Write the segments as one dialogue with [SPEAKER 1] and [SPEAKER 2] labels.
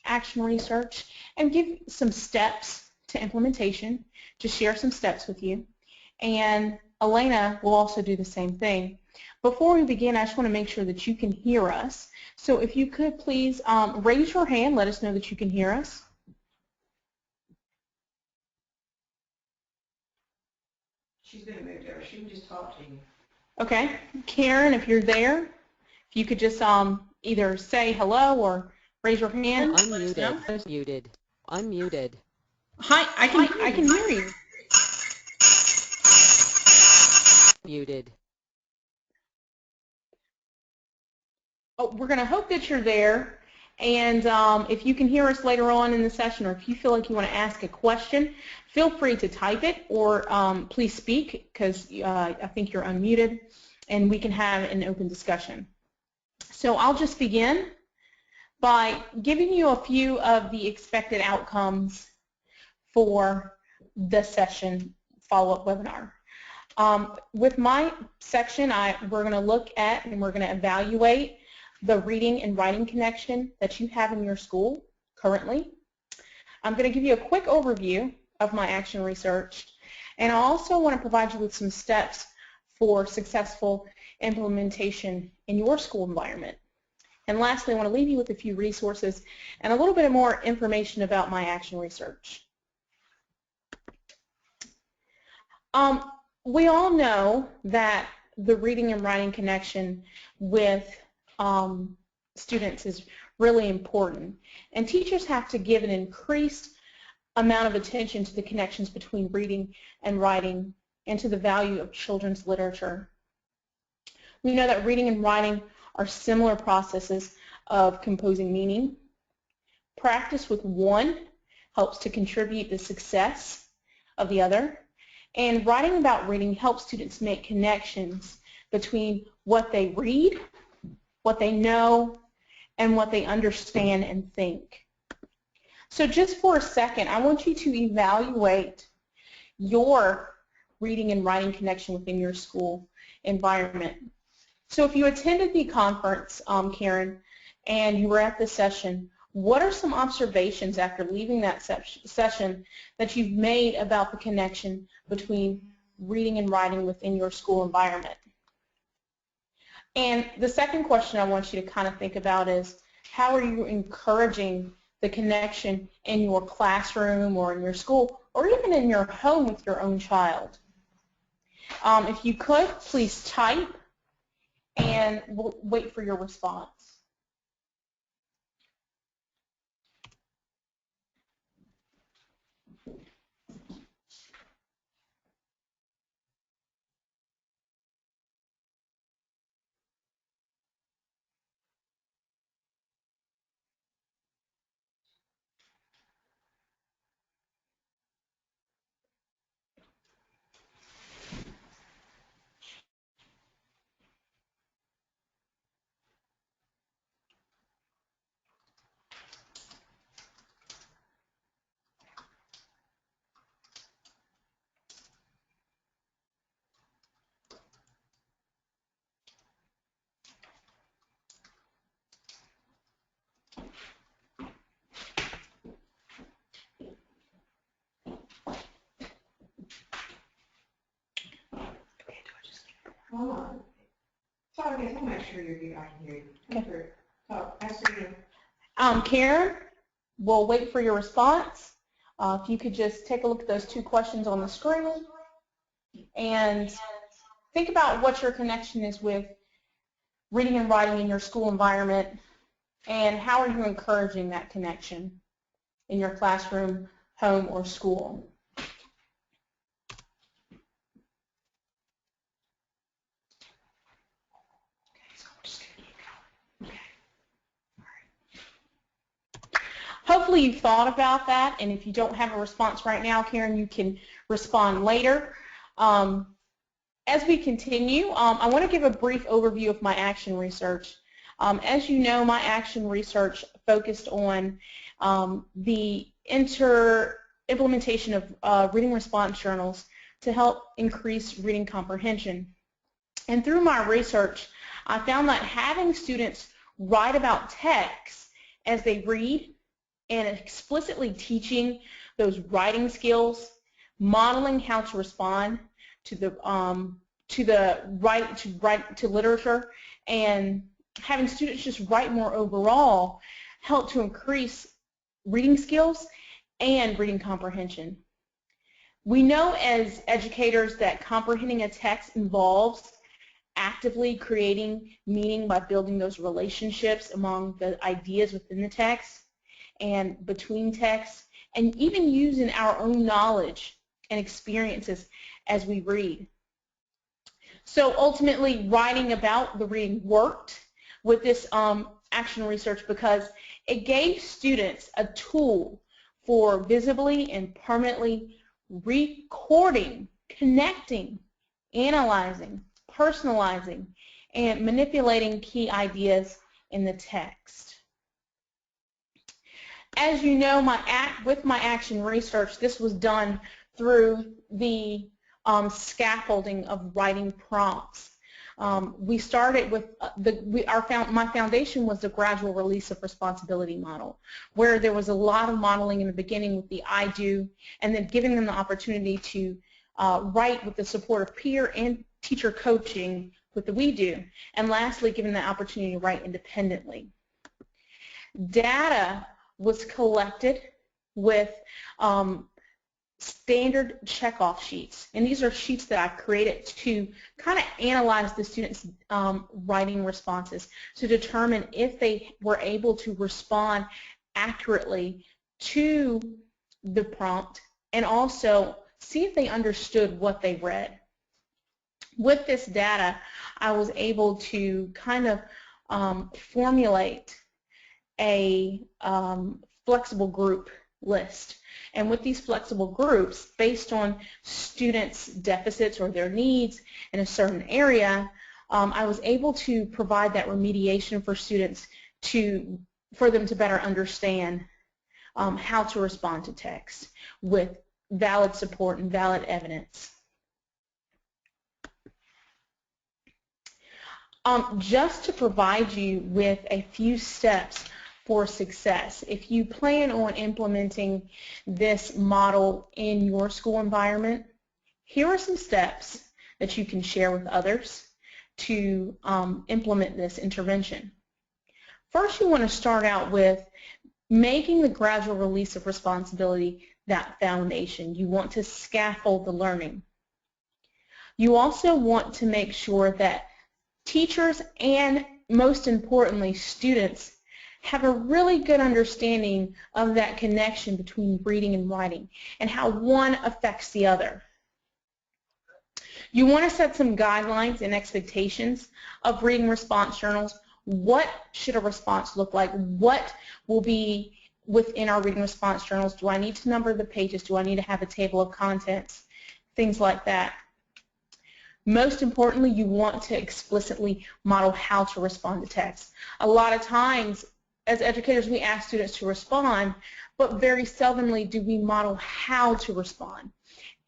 [SPEAKER 1] action research and give some steps to implementation, to share some steps with you. And Elena will also do the same thing. Before we begin, I just want to make sure that you can hear us. So if you could please raise your hand, let us know that you can hear us.
[SPEAKER 2] She's going to move there. She can just talk to you.
[SPEAKER 1] Okay. Karen, if you're there, if you could just either say hello or raise your hand.
[SPEAKER 3] Unmuted. Unmuted.
[SPEAKER 1] Hi, I can hear you.
[SPEAKER 3] Muted.
[SPEAKER 1] Oh, we're going to hope that you're there, and if you can hear us later on in the session, or if you feel like you want to ask a question, feel free to type it, or please speak, because I think you're unmuted, and we can have an open discussion. So I'll just begin by giving you a few of the expected outcomes for the session follow-up webinar. With my section, we're going to look at and we're going to evaluate the reading and writing connection that you have in your school currently. I'm going to give you a quick overview of my action research, and I also want to provide you with some steps for successful implementation in your school environment. And lastly, I want to leave you with a few resources and a little bit more information about my action research. We all know that the reading and writing connection with students is really important, and teachers have to give an increased amount of attention to the connections between reading and writing and to the value of children's literature. We know that reading and writing are similar processes of composing meaning. Practice with one helps to contribute the success of the other, and writing about reading helps students make connections between what they read, what they know, and what they understand and think. So just for a second, I want you to evaluate your reading and writing connection within your school environment. So if you attended the conference, Karen, and you were at the session, what are some observations after leaving that session that you've made about the connection between reading and writing within your school environment? And the second question I want you to kind of think about is, how are you encouraging the connection in your classroom or in your school or even in your home with your own child? If you could, please type, and we'll wait for your response.
[SPEAKER 2] Hold on. Sorry, guys, I'll make sure you're good. I can hear you. Okay. So, I see you.
[SPEAKER 1] Karen, we'll wait for your response. If you could just take a look at those two questions on the screen and think about what your connection is with reading and writing in your school environment, and how are you encouraging that connection in your classroom, home, or school. Hopefully you've thought about that, and if you don't have a response right now, Karen, you can respond later. As we continue, I want to give a brief overview of my action research. As you know, my action research focused on the implementation of reading response journals to help increase reading comprehension. And through my research, I found that having students write about text as they read and explicitly teaching those writing skills, modeling how to respond to literature, and having students just write more overall help to increase reading skills and reading comprehension. We know as educators that comprehending a text involves actively creating meaning by building those relationships among the ideas within the text and between texts, and even using our own knowledge and experiences as we read. So ultimately, writing about the reading worked with this action research because it gave students a tool for visibly and permanently recording, connecting, analyzing, personalizing, and manipulating key ideas in the text. As you know, with my action research, this was done through the scaffolding of writing prompts. We started with my foundation was the gradual release of responsibility model, where there was a lot of modeling in the beginning with the I do, and then giving them the opportunity to write with the support of peer and teacher coaching with the we do, and lastly, giving the opportunity to write independently. Data was collected with standard checkoff sheets, and these are sheets that I created to kind of analyze the students' writing responses to determine if they were able to respond accurately to the prompt and also see if they understood what they read. With this data, I was able to kind of formulate a flexible group list. And with these flexible groups, based on students' deficits or their needs in a certain area, I was able to provide that remediation for students for them to better understand how to respond to text with valid support and valid evidence. Just to provide you with a few steps for success, if you plan on implementing this model in your school environment, here are some steps that you can share with others to implement this intervention. First, you want to start out with making the gradual release of responsibility that foundation. You want to scaffold the learning. You also want to make sure that teachers and, most importantly, students have a really good understanding of that connection between reading and writing and how one affects the other. You want to set some guidelines and expectations of reading response journals. What should a response look like? What will be within our reading response journals? Do I need to number the pages? Do I need to have a table of contents? Things like that. Most importantly, you want to explicitly model how to respond to text. A lot of times, as educators, we ask students to respond, but very seldomly do we model how to respond.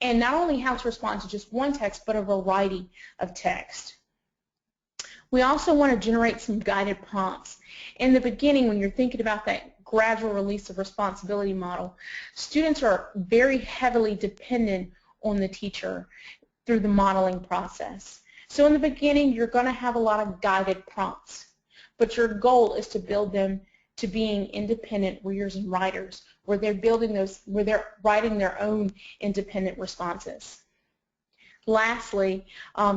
[SPEAKER 1] And not only how to respond to just one text, but a variety of text. We also want to generate some guided prompts. In the beginning, when you're thinking about that gradual release of responsibility model, students are very heavily dependent on the teacher through the modeling process. So in the beginning, you're going to have a lot of guided prompts, but your goal is to build them to being independent readers and writers, where they're writing their own independent responses. Lastly,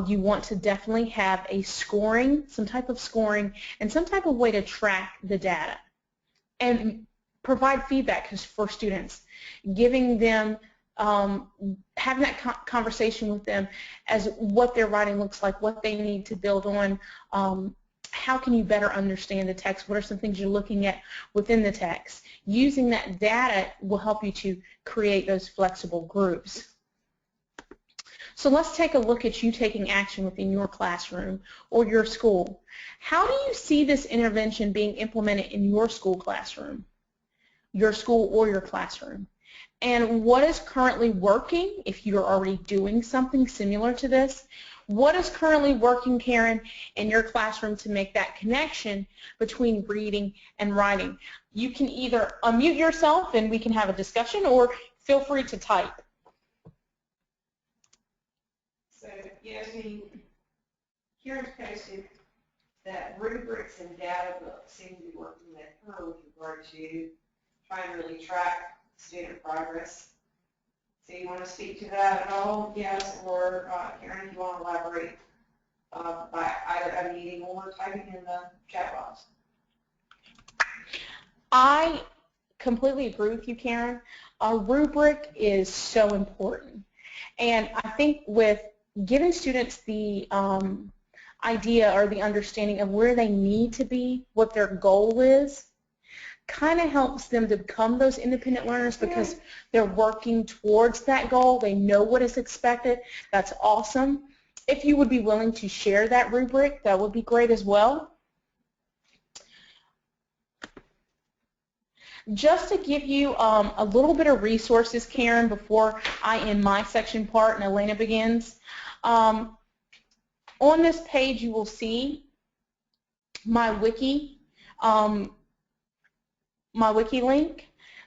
[SPEAKER 1] you want to definitely have a scoring, some type of scoring, and some type of way to track the data and provide feedback for students, giving them having that conversation with them as what their writing looks like, what they need to build on, how can you better understand the text, what are some things you're looking at within the text. Using that data will help you to create those flexible groups. So let's take a look at you taking action within your classroom or your school. How do you see this intervention being implemented in your school classroom, your school or your classroom? And what is currently working, if you're already doing something similar to this? What is currently working, Karen, in your classroom to make that connection between reading and writing? You can either unmute yourself and we can have a discussion, or feel free to type.
[SPEAKER 2] So, Yasmin, Karen's posted that rubrics and data books seem to be working with her with regard to trying to really track student progress. So you want to speak to that at all? Yes, or Karen, if you want to elaborate by either unmuting or typing in the chat box.
[SPEAKER 1] I completely agree with you, Karen. A rubric is so important. And I think with giving students the idea or the understanding of where they need to be, what their goal is, kind of helps them to become those independent learners because they're working towards that goal. They know what is expected. That's awesome. If you would be willing to share that rubric, that would be great as well. Just to give you a little bit of resources, Karen, before I end my section part and Elena begins. On this page you will see my wiki link.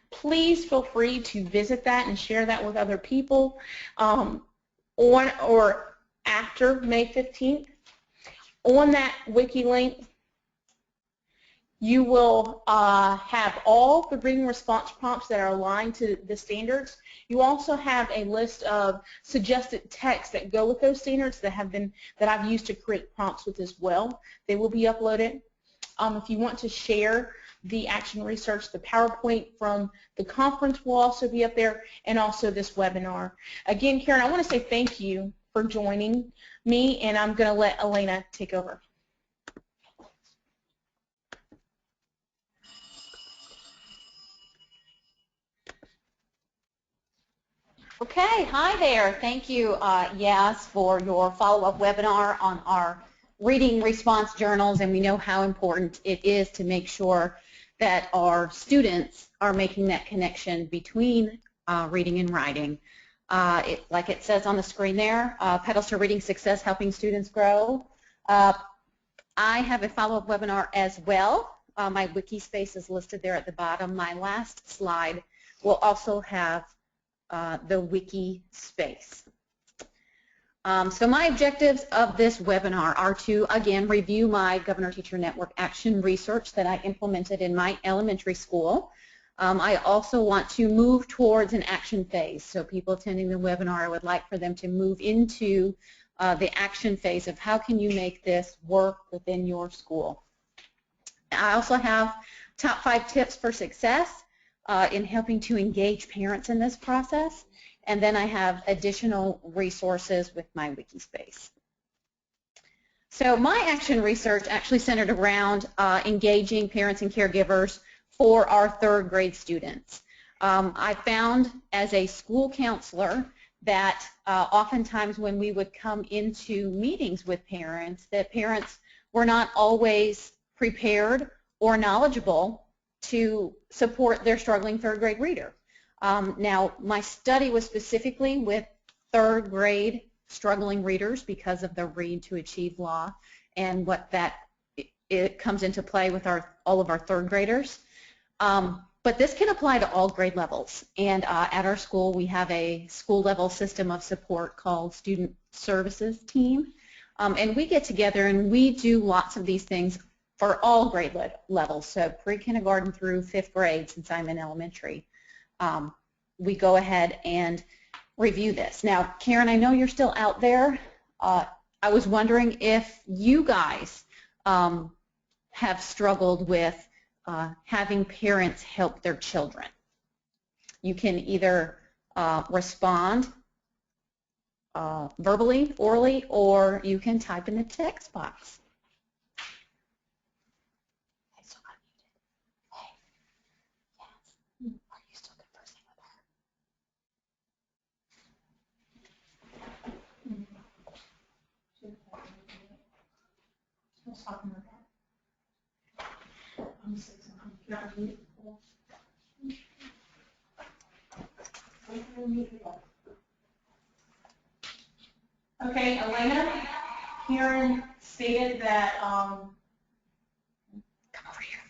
[SPEAKER 1] Please feel free to visit that and share that with other people on or after May 15th. On that wiki link, you will have all the reading response prompts that are aligned to the standards. You also have a list of suggested texts that go with those standards that I've used to create prompts with as well. They will be uploaded. If you want to share the action research, the PowerPoint from the conference will also be up there, and also this webinar. Again, Karen, I want to say thank you for joining me, and I'm going to let Elena take over.
[SPEAKER 4] Okay, hi there. Thank you, Yas, for your follow-up webinar on our reading response journals, and we know how important it is to make sure that our students are making that connection between reading and writing. Like it says on the screen there, Petals to Reading Success, Helping Students Grow. I have a follow-up webinar as well. My wiki space is listed there at the bottom. My last slide will also have the wiki space. So my objectives of this webinar are to, again, review my Governor Teacher Network action research that I implemented in my elementary school. I also want to move towards an action phase. So people attending the webinar, I would like for them to move into the action phase of how can you make this work within your school. I also have top 5 tips for success in helping to engage parents in this process. And then I have additional resources with my wiki space. So my action research actually centered around engaging parents and caregivers for our 3rd grade students. I found as a school counselor that oftentimes when we would come into meetings with parents, that parents were not always prepared or knowledgeable to support their struggling 3rd grade reader. Now, my study was specifically with 3rd grade struggling readers because of the Read to Achieve law and what it comes into play with all of our 3rd graders. But this can apply to all grade levels. And at our school, we have a school-level system of support called Student Services Team. And we get together and we do lots of these things for all grade levels, so pre-kindergarten through 5th grade since I'm in elementary. We go ahead and review this. Now, Karen, I know you're still out there. I was wondering if you guys have struggled with having parents help their children. You can either respond verbally, orally, or you can type in the text box.
[SPEAKER 1] Okay, Elena? Karen stated that
[SPEAKER 4] Come over here.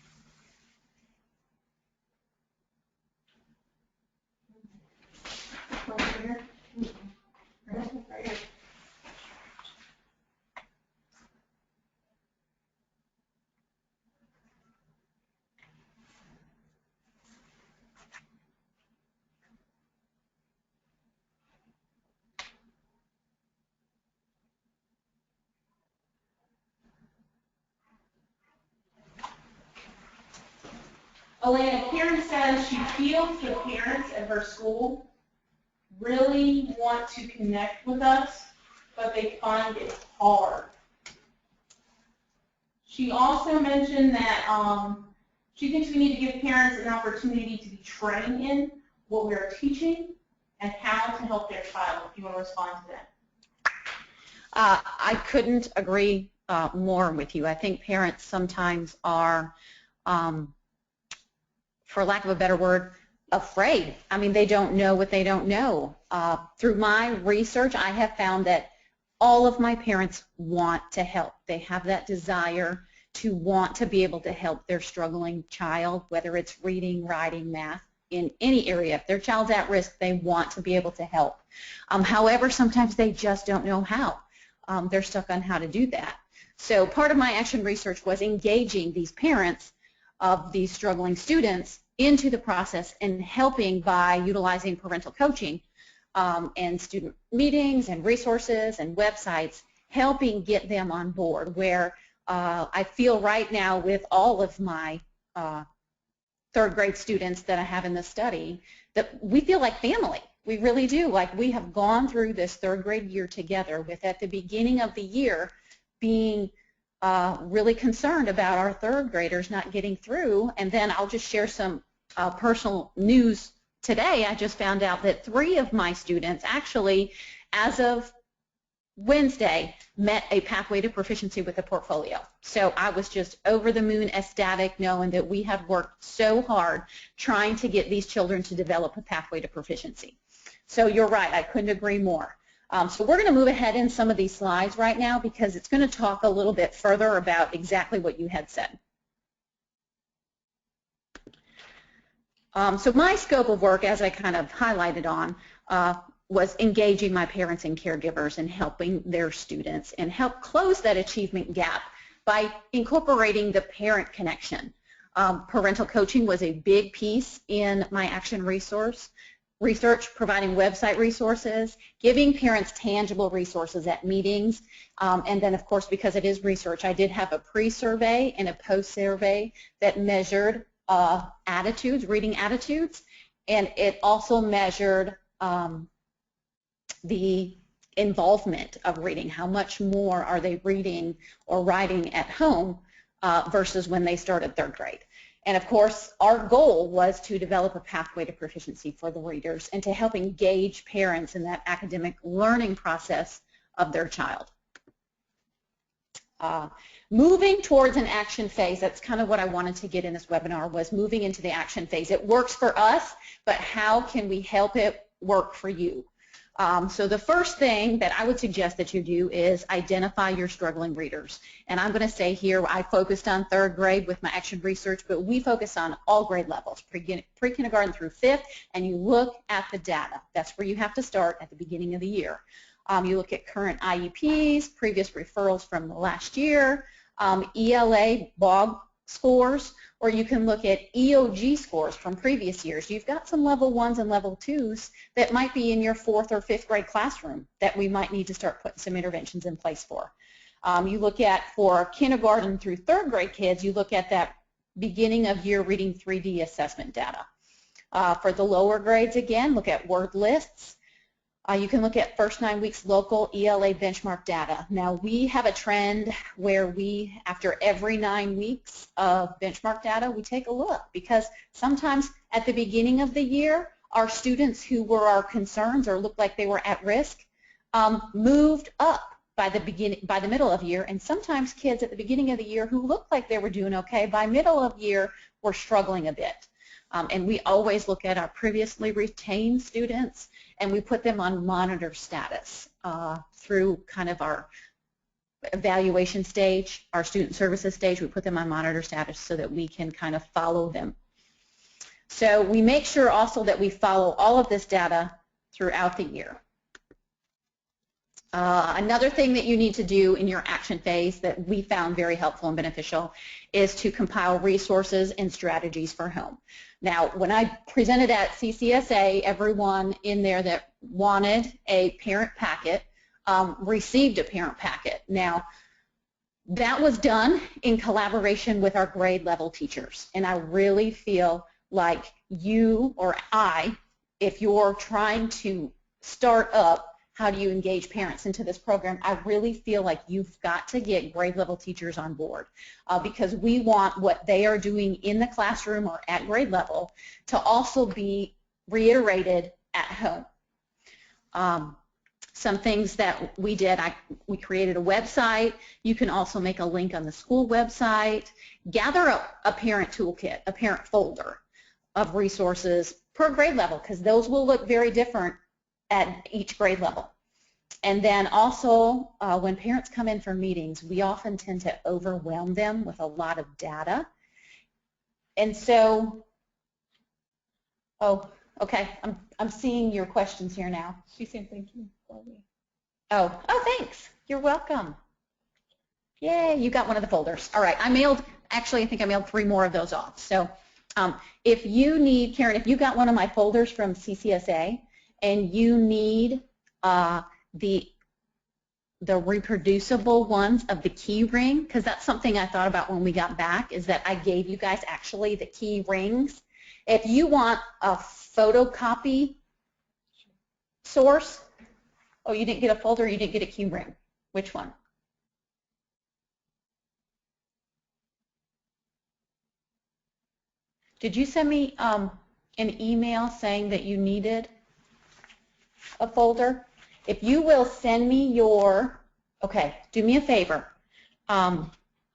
[SPEAKER 1] Elena, Karen says she feels the parents at her school really want to connect with us, but they find it hard. She also mentioned that she thinks we need to give parents an opportunity to be trained in what we are teaching and how to help their child. If you want to respond to that.
[SPEAKER 4] I couldn't agree more with you. I think parents sometimes are, for lack of a better word, afraid. I mean, they don't know what they don't know. Through my research, I have found that all of my parents want to help. They have that desire to want to be able to help their struggling child, whether it's reading, writing, math, in any area. If their child's at risk, they want to be able to help. However, sometimes they just don't know how. They're stuck on how to do that. So part of my action research was engaging these parents of these struggling students into the process and helping by utilizing parental coaching and student meetings and resources and websites, helping get them on board, where I feel right now with all of my third grade students that I have in the study that we feel like family. We really do. Like, we have gone through this third grade year together, with at the beginning of the year being really concerned about our third graders not getting through. And then I'll just share some personal news today. I just found out that 3 of my students actually, as of Wednesday, met a pathway to proficiency with a portfolio. So I was just over the moon ecstatic knowing that we had worked so hard trying to get these children to develop a pathway to proficiency. So you're right, I couldn't agree more. So we're going to move ahead in some of these slides right now because it's going to talk a little bit further about exactly what you had said. So my scope of work, as I kind of highlighted on, was engaging my parents and caregivers and helping their students and help close that achievement gap by incorporating the parent connection. Parental coaching was a big piece in my action research, providing website resources, giving parents tangible resources at meetings, and then, of course, because it is research, I did have a pre-survey and a post-survey that measured attitudes, reading attitudes, and it also measured the involvement of reading. How much more are they reading or writing at home versus when they started third grade? And of course, our goal was to develop a pathway to proficiency for the readers and to help engage parents in that academic learning process of their child. Moving towards an action phase, that's kind of what I wanted to get in this webinar, was moving into the action phase. It works for us, but how can we help it work for you? So the first thing that I would suggest that you do is identify your struggling readers. And I'm going to say here, I focused on third grade with my action research, but we focus on all grade levels, pre-kindergarten through 5th, and you look at the data. That's where you have to start at the beginning of the year. You look at current IEPs, previous referrals from the last year, ELA, BOG scores, or you can look at EOG scores from previous years. You've got some level 1s and level 2s that might be in your 4th or 5th grade classroom that we might need to start putting some interventions in place for. You look at, for kindergarten through 3rd grade kids, you look at that beginning of year reading 3D assessment data. For the lower grades, again, look at word lists. You can look at first 9 weeks local ELA benchmark data. Now, we have a trend where we, after every 9 weeks of benchmark data, we take a look, because sometimes at the beginning of the year, our students who were our concerns or looked like they were at risk moved up by the middle of the year, and sometimes kids at the beginning of the year who looked like they were doing okay, by middle of year were struggling a bit. And we always look at our previously retained students, and we put them on monitor status through kind of our evaluation stage, our student services stage, we put them on monitor status so that we can kind of follow them. So we make sure also that we follow all of this data throughout the year. Another thing that you need to do in your action phase that we found very helpful and beneficial is to compile resources and strategies for home. Now, when I presented at CCSA, everyone in there that wanted a parent packet received a parent packet. Now, that was done in collaboration with our grade level teachers, and I really feel like you or I, if you're trying to start up how do you engage parents into this program, I really feel like you've got to get grade level teachers on board because we want what they are doing in the classroom or at grade level to also be reiterated at home. Some things that we did, we created a website. You can also make a link on the school website. Gather up a parent toolkit, a parent folder of resources per grade level because those will look very different at each grade level. And then also, when parents come in for meetings, we often tend to overwhelm them with a lot of data. And so, oh, okay, I'm seeing your questions here now.
[SPEAKER 1] She's saying thank you.
[SPEAKER 4] Oh, thanks. You're welcome. Yay, you got one of the folders. All right, actually, I think I mailed 3 more of those off. So if you need, Karen, if you got one of my folders from CCSA, and you need the reproducible ones of the key ring, because that's something I thought about when we got back, is that I gave you guys actually the key rings. If you want a photocopy source, oh, you didn't get a folder, you didn't get a key ring. Which one? Did you send me an email saying that you needed a folder? If you will send me your, okay, do me a favor. I'm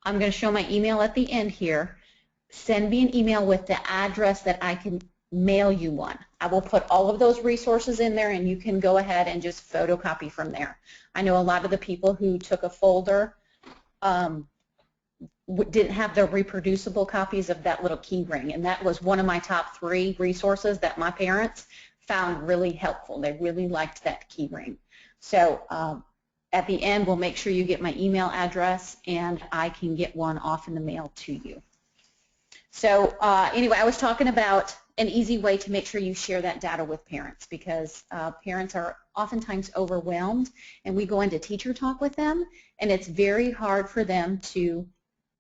[SPEAKER 4] going to show my email at the end here. Send me an email with the address that I can mail you one. I will put all of those resources in there and you can go ahead and just photocopy from there. I know a lot of the people who took a folder didn't have the reproducible copies of that little key ring, and that was one of my top 3 resources that my parents found really helpful. They really liked that key ring. So at the end, we'll make sure you get my email address and I can get one off in the mail to you. So anyway, I was talking about an easy way to make sure you share that data with parents because parents are oftentimes overwhelmed and we go into teacher talk with them and it's very hard for them to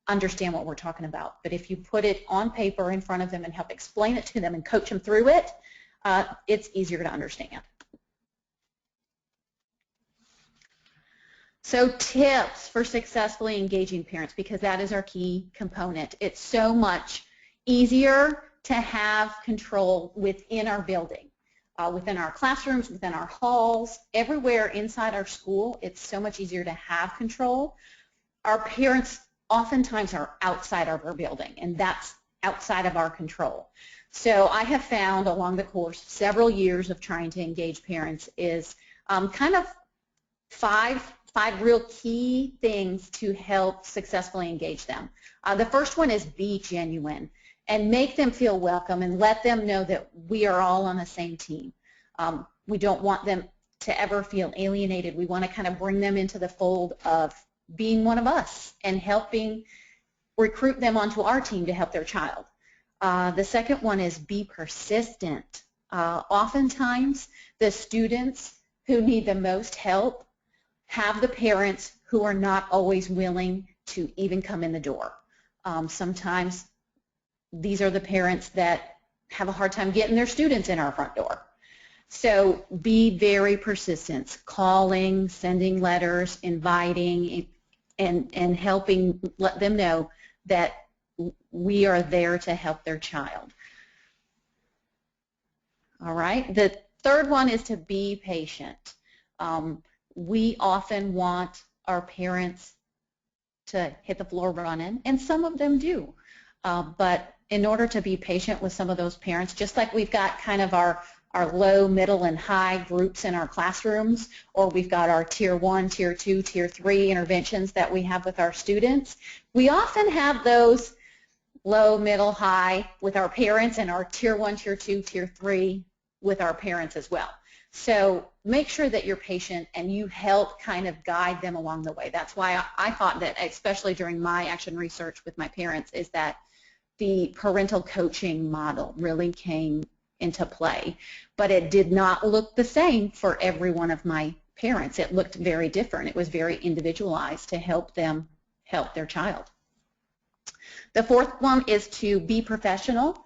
[SPEAKER 4] understand what we're talking about. But if you put it on paper in front of them and help explain it to them and coach them through it, it's easier to understand. So tips for successfully engaging parents, because that is our key component. It's so much easier to have control within our building, within our classrooms, within our halls, everywhere inside our school. It's so much easier to have control. Our parents oftentimes are outside of our building, and that's outside of our control. So I have found along the course, several years of trying to engage parents is kind of five real key things to help successfully engage them. The first one is be genuine and make them feel welcome and let them know that we are all on the same team. We don't want them to ever feel alienated. We want to kind of bring them into the fold of being one of us and helping recruit them onto our team to help their child. The second one is be persistent. Oftentimes, the students who need the most help have the parents who are not always willing to even come in the door. Sometimes these are the parents that have a hard time getting their students in our front door. So be very persistent, calling, sending letters, inviting, and helping let them know that we are there to help their child. All right. The third one is to be patient. We often want our parents to hit the floor running, and some of them do. But in order to be patient with some of those parents, just like we've got kind of our our low, middle, and high groups in our classrooms, or we've got our Tier 1, Tier 2, Tier 3 interventions that we have with our students. We often have those low, middle, high with our parents, and our Tier 1, Tier 2, Tier 3 with our parents as well. So make sure that you're patient and you help kind of guide them along the way. That's why I thought that, especially during my action research with my parents, is that the parental coaching model really came into play. But it did not look the same for every one of my parents. It looked very different. It was very individualized to help them help their child. The fourth one is to be professional.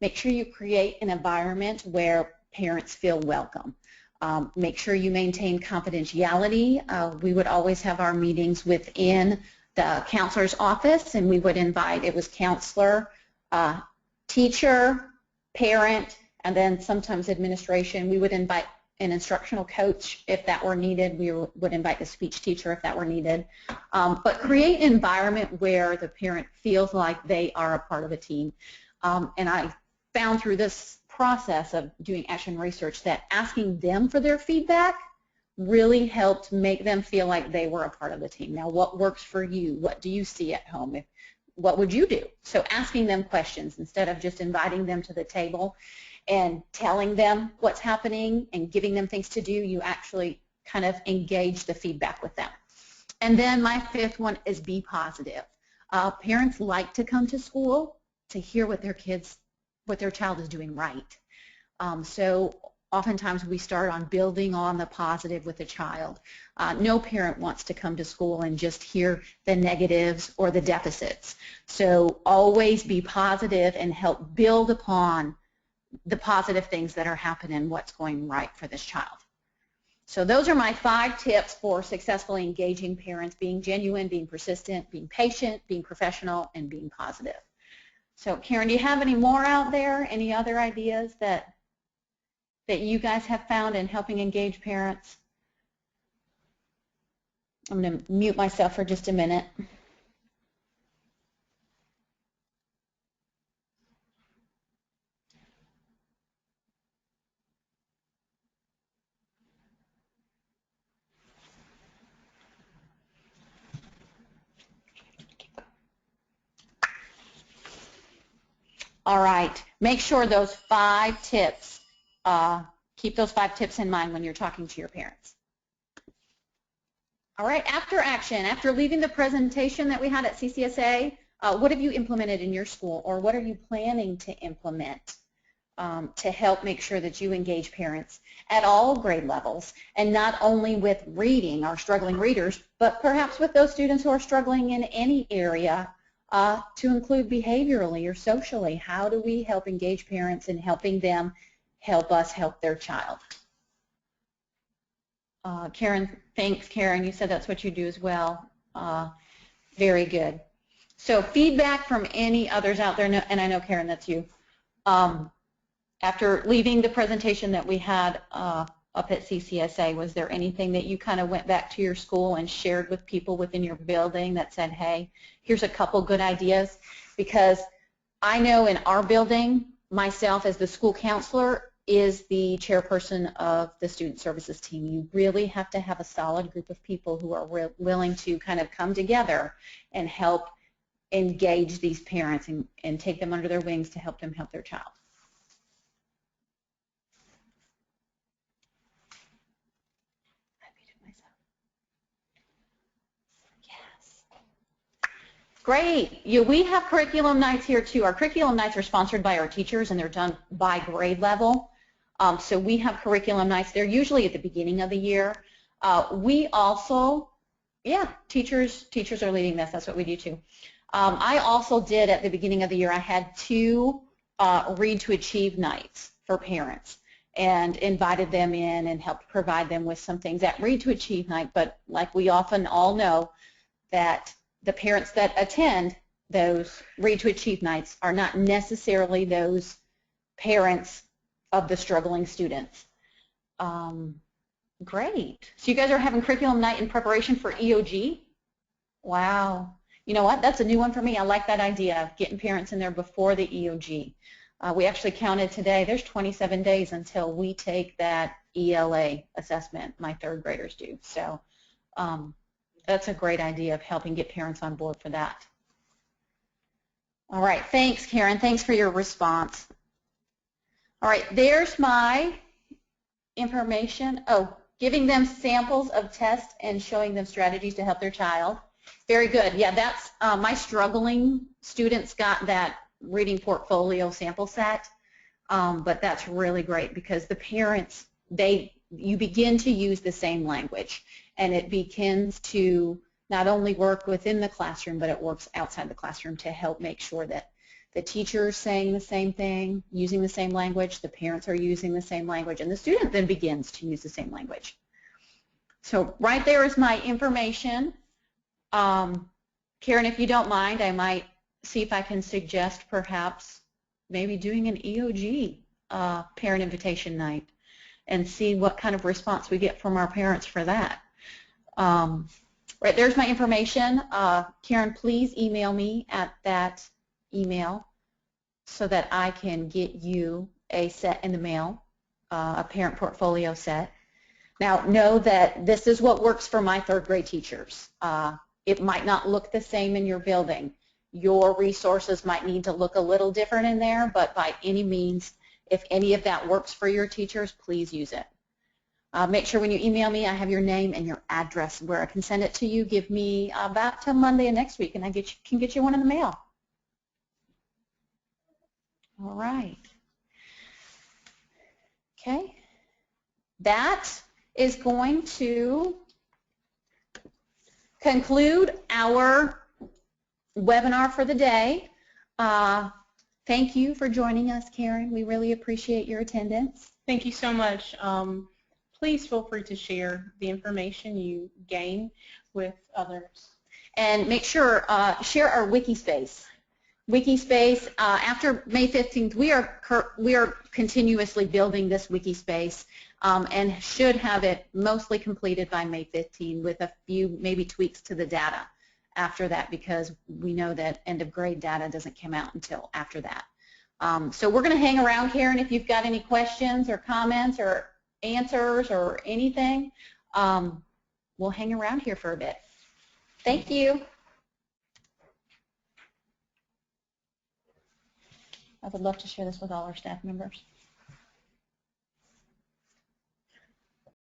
[SPEAKER 4] Make sure you create an environment where parents feel welcome. Make sure you maintain confidentiality. We would always have our meetings within the counselor's office, and we would invite, it was counselor, teacher, parent, and then sometimes administration. We would invite an instructional coach if that were needed. We would invite the speech teacher if that were needed. But create an environment where the parent feels like they are a part of a team. And I found through this process of doing action research that asking them for their feedback really helped make them feel like they were a part of the team. Now, what works for you? What do you see at home? What would you do? So asking them questions instead of just inviting them to the table and telling them what's happening and giving them things to do, you actually kind of engage the feedback with them. And then my fifth one is be positive. Parents like to come to school to hear what their child is doing right. So oftentimes we start on building on the positive with the child. No parent wants to come to school and just hear the negatives or the deficits. So always be positive and help build upon the positive things that are happening, what's going right for this child. So those are my 5 tips for successfully engaging parents: being genuine, being persistent, being patient, being professional, and being positive. So Karen, do you have any more out there? Any other ideas that you guys have found in helping engage parents? I'm going to mute myself for just a minute. All right, make sure those 5 tips, keep those 5 tips in mind when you're talking to your parents. All right, after action, after leaving the presentation that we had at CCSA, what have you implemented in your school, or what are you planning to implement to help make sure that you engage parents at all grade levels, and not only with reading, our struggling readers, but perhaps with those students who are struggling in any area, to include behaviorally or socially? How do we help engage parents in helping them help us help their child? Karen, thanks, Karen. You said that's what you do as well. Very good. So feedback from any others out there, and I know, Karen, that's you. After leaving the presentation that we had up at CCSA, was there anything that you kind of went back to your school and shared with people within your building that said, hey, here's a couple good ideas? Because I know in our building, myself as the school counselor is the chairperson of the student services team. You really have to have a solid group of people who are willing to kind of come together and help engage these parents and take them under their wings to help them help their child. Great. We have curriculum nights here too. Our curriculum nights are sponsored by our teachers, and they're done by grade level. So we have curriculum nights. They're usually at the beginning of the year. We also, teachers are leading this. That's what we do too. I also did at the beginning of the year, I had 2 Read to Achieve nights for parents, and invited them in and helped provide them with some things at Read to Achieve night. But like we often all know, that the parents that attend those Read to Achieve nights are not necessarily those parents of the struggling students. Great. So you guys are having curriculum night in preparation for EOG? Wow. You know what? That's a new one for me. I like that idea of getting parents in there before the EOG. We actually counted today, there's 27 days until we take that ELA assessment, my third graders do. So that's a great idea of helping get parents on board for that. All right, thanks, Karen. Thanks for your response. All right, there's my information. Oh, giving them samples of tests and showing them strategies to help their child. Very good. Yeah, that's my struggling students got that reading portfolio sample set, but that's really great because the parents, you begin to use the same language, and it begins to not only work within the classroom, but it works outside the classroom to help make sure that the teacher is saying the same thing, using the same language, the parents are using the same language, and the student then begins to use the same language. So right there is my information. Karen, if you don't mind, I might see if I can suggest perhaps maybe doing an EOG parent invitation night and see what kind of response we get from our parents for that. Right, there's my information. Karen, please email me at that email so that I can get you a set in the mail, a parent portfolio set. Now, know that this is what works for my third grade teachers. It might not look the same in your building. Your resources might need to look a little different in there, but by any means, if any of that works for your teachers, please use it. Make sure when you email me, I have your name and your address where I can send it to you. Give me about till Monday of next week, and I can get you one in the mail. All right. Okay. That is going to conclude our webinar for the day. Thank you for joining us, Karen. We really appreciate your attendance.
[SPEAKER 1] Thank you so much. Please feel free to share the information you gain with others.
[SPEAKER 4] And make sure, share our Wikispace. Wikispace, after May 15th, we are continuously building this Wikispace and should have it mostly completed by May 15th with a few maybe tweaks to the data after that, because we know that end of grade data doesn't come out until after that. So we're going to hang around, Karen, if you've got any questions or comments or answers or anything. We'll hang around here for a bit. Thank you. I would love to share this with all our staff members.